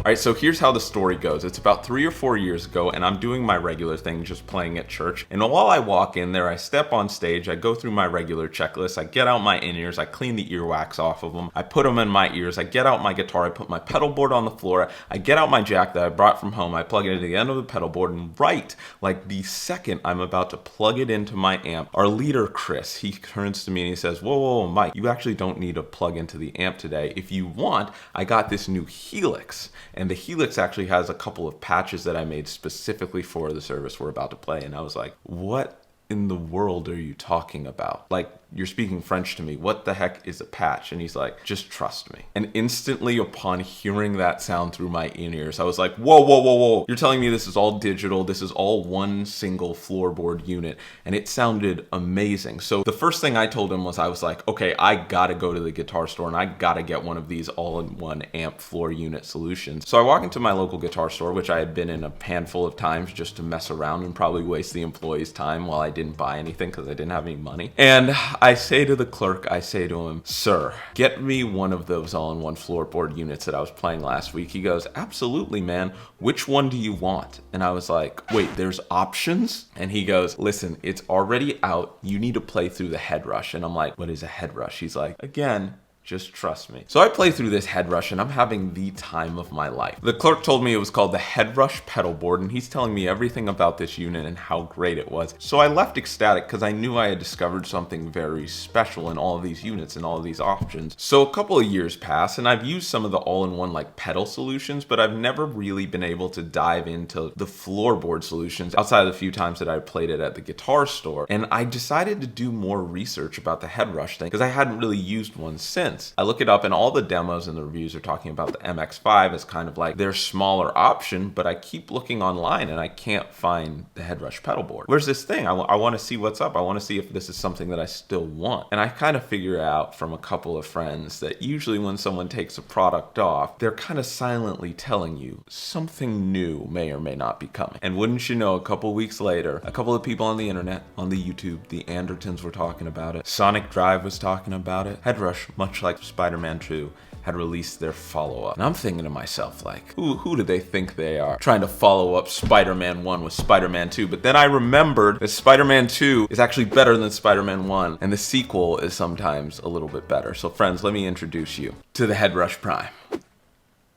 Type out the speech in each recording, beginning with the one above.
right, so here's how the story goes. It's about 3 or 4 years ago, and I'm doing my regular thing, just playing at church. And while I walk in there, I step on stage, I go through my regular checklist, I get out my in-ears, I clean the earwax off of them, I put them in my ears, I get out my guitar, I put my pedal board on the floor, I get out my jack that I brought from home, I plug it into the end of the pedal board, and right, like the second I'm about to plug it into my amp, our leader, Chris, he turns to me and he says, whoa, Mike, you actually don't need to plug into the amp today. If you want, I got this new Helix, and the Helix actually has a couple of patches that I made specifically for the service we're about to play. And I was like, what in the world are you talking about? Like, you're speaking French to me. What the heck is a patch? And he's like, just trust me. And instantly upon hearing that sound through my in-ears, I was like, whoa. You're telling me this is all digital. This is all one single floorboard unit. And it sounded amazing. So the first thing I told him was, I was like, okay, I gotta go to the guitar store and I gotta get one of these all-in-one amp floor unit solutions. So I walk into my local guitar store, which I had been in a handful of times just to mess around and probably waste the employees' time while I didn't buy anything because I didn't have any money. And I say to the clerk, I say to him, sir, get me one of those all-in-one floorboard units that I was playing last week. He goes, absolutely, man. Which one do you want? And I was like, wait, there's options? And he goes, listen, it's already out. You need to play through the HEADRUSH. And I'm like, what is a HEADRUSH? He's like, again, just trust me. So I play through this HEADRUSH and I'm having the time of my life. The clerk told me it was called the HEADRUSH Pedalboard, and he's telling me everything about this unit and how great it was. So I left ecstatic because I knew I had discovered something very special in all of these units and all of these options. So a couple of years pass and I've used some of the all-in-one like pedal solutions, but I've never really been able to dive into the floorboard solutions outside of the few times that I played it at the guitar store. And I decided to do more research about the HEADRUSH thing because I hadn't really used one since. I look it up and all the demos and the reviews are talking about the MX5 as kind of like their smaller option, but I keep looking online and I can't find the HEADRUSH pedalboard. Where's this thing? I want to see what's up. I want to see if this is something that I still want. And I kind of figure out from a couple of friends that usually when someone takes a product off, they're kind of silently telling you something new may or may not be coming. And wouldn't you know, a couple weeks later, a couple of people on the internet, on the YouTube, the Andertons were talking about it. Sonic Drive was talking about it. HEADRUSH, much like Spider-Man 2, had released their follow-up. And I'm thinking to myself, like, who do they think they are? Trying to follow up Spider-Man 1 with Spider-Man 2. But then I remembered that Spider-Man 2 is actually better than Spider-Man 1, and the sequel is sometimes a little bit better. So friends, let me introduce you to the HEADRUSH Prime.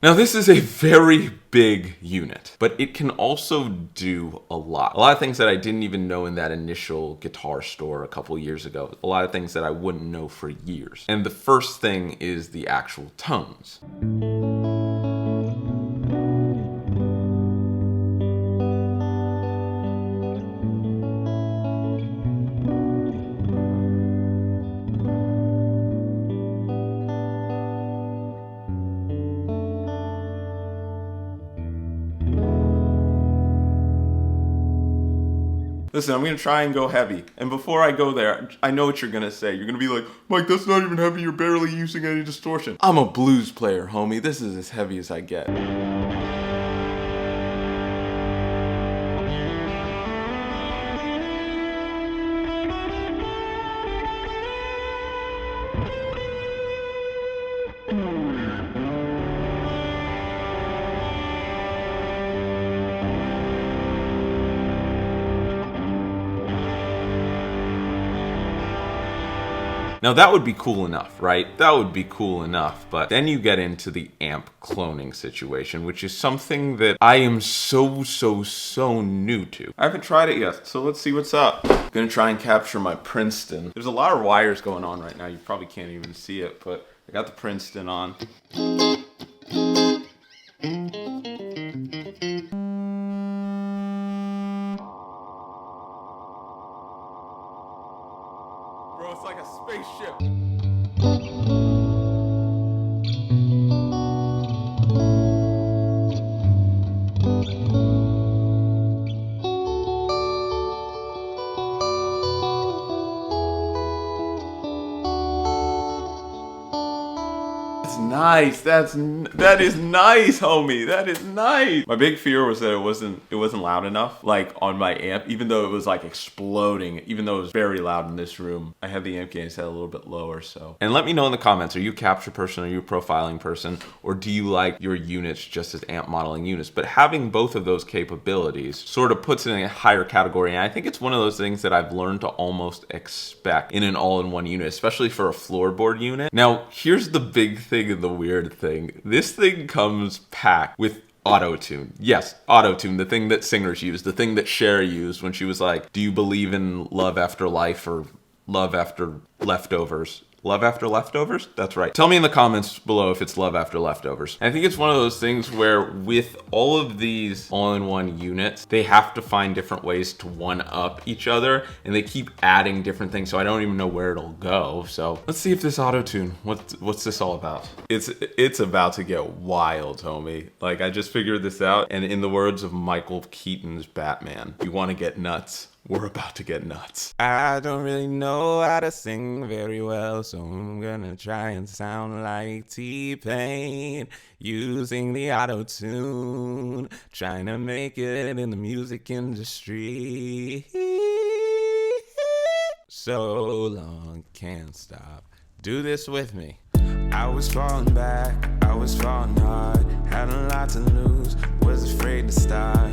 Now this is a very big unit, but it can also do a lot. A lot of things that I didn't even know in that initial guitar store a couple years ago. A lot of things that I wouldn't know for years. And the first thing is the actual tones. Listen, I'm going to try and go heavy. And before I go there, I know what you're going to say. You're going to be like, Mike, that's not even heavy. You're barely using any distortion. I'm a blues player, homie. This is as heavy as I get. Now that would be cool enough, right? That would be cool enough, but then you get into the amp cloning situation, which is something that I am so new to. I haven't tried it yet, so let's see what's up. I'm gonna try and capture my Princeton. There's a lot of wires going on right now. You probably can't even see it, but I got the Princeton on. Bro, it's like a spaceship. It's nice. That is nice, homie. That is nice. My big fear was that it wasn't loud enough, like on my amp, even though it was like exploding, even though it was very loud in this room. I had the amp gain set a little bit lower, so. And let me know in the comments, are you a capture person, are you a profiling person, or do you like your units just as amp modeling units? But having both of those capabilities sort of puts it in a higher category, and I think it's one of those things that I've learned to almost expect in an all-in-one unit, especially for a floorboard unit. Now, here's the big thing and the weird thing. This thing comes packed with AutoTune. Yes, AutoTune, the thing that singers use, the thing that Cher used when she was like, do you believe in love after life or love after leftovers? Love after leftovers? That's right. Tell me in the comments below if it's love after leftovers. I think it's one of those things where with all of these all-in-one units, they have to find different ways to one-up each other, and they keep adding different things, so I don't even know where it'll go. So let's see if this AutoTune, what's this all about? It's about to get wild, homie. Like, I just figured this out, and in the words of Michael Keaton's Batman, you want to get nuts? We're about to get nuts. I don't really know how to sing very well, so I'm gonna try and sound like T-Pain using the AutoTune, trying to make it in the music industry. So long, can't stop. Do this with me. I was falling back, I was falling hard, had a lot to lose, was afraid to start.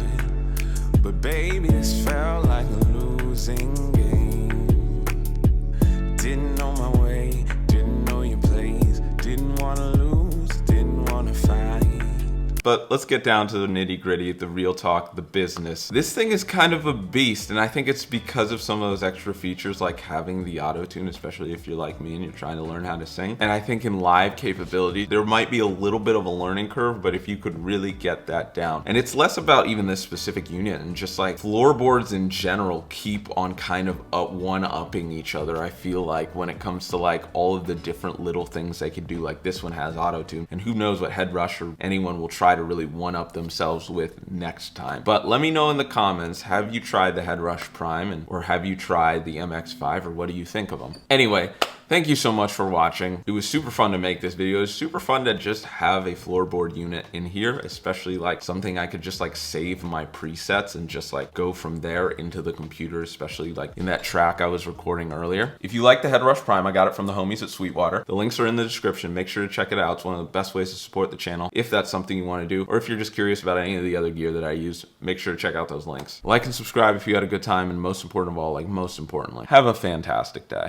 But baby, this felt like a losing game. Didn't know my way, didn't know your place, didn't wanna lose, didn't wanna fight. But let's get down to the nitty gritty, the real talk, the business. This thing is kind of a beast, and I think it's because of some of those extra features like having the AutoTune, especially if you're like me and you're trying to learn how to sing. And I think in live capability, there might be a little bit of a learning curve, but if you could really get that down. And it's less about even this specific unit, and just like floorboards in general keep on kind of one-upping each other, I feel like, when it comes to like all of the different little things they could do. Like this one has AutoTune, and who knows what HEADRUSH or anyone will try to really one-up themselves with next time. But let me know in the comments, have you tried the HEADRUSH Prime, or have you tried the MX5, or what do you think of them? Anyway, thank you so much for watching. It was super fun to make this video. It was super fun to just have a floorboard unit in here, especially like something I could just like save my presets and just like go from there into the computer, especially like in that track I was recording earlier. If you like the HEADRUSH Prime, I got it from the homies at Sweetwater. The links are in the description. Make sure to check it out. It's one of the best ways to support the channel if that's something you want to do, or if you're just curious about any of the other gear that I use, make sure to check out those links. Like and subscribe if you had a good time, and most important of all, like most importantly, have a fantastic day.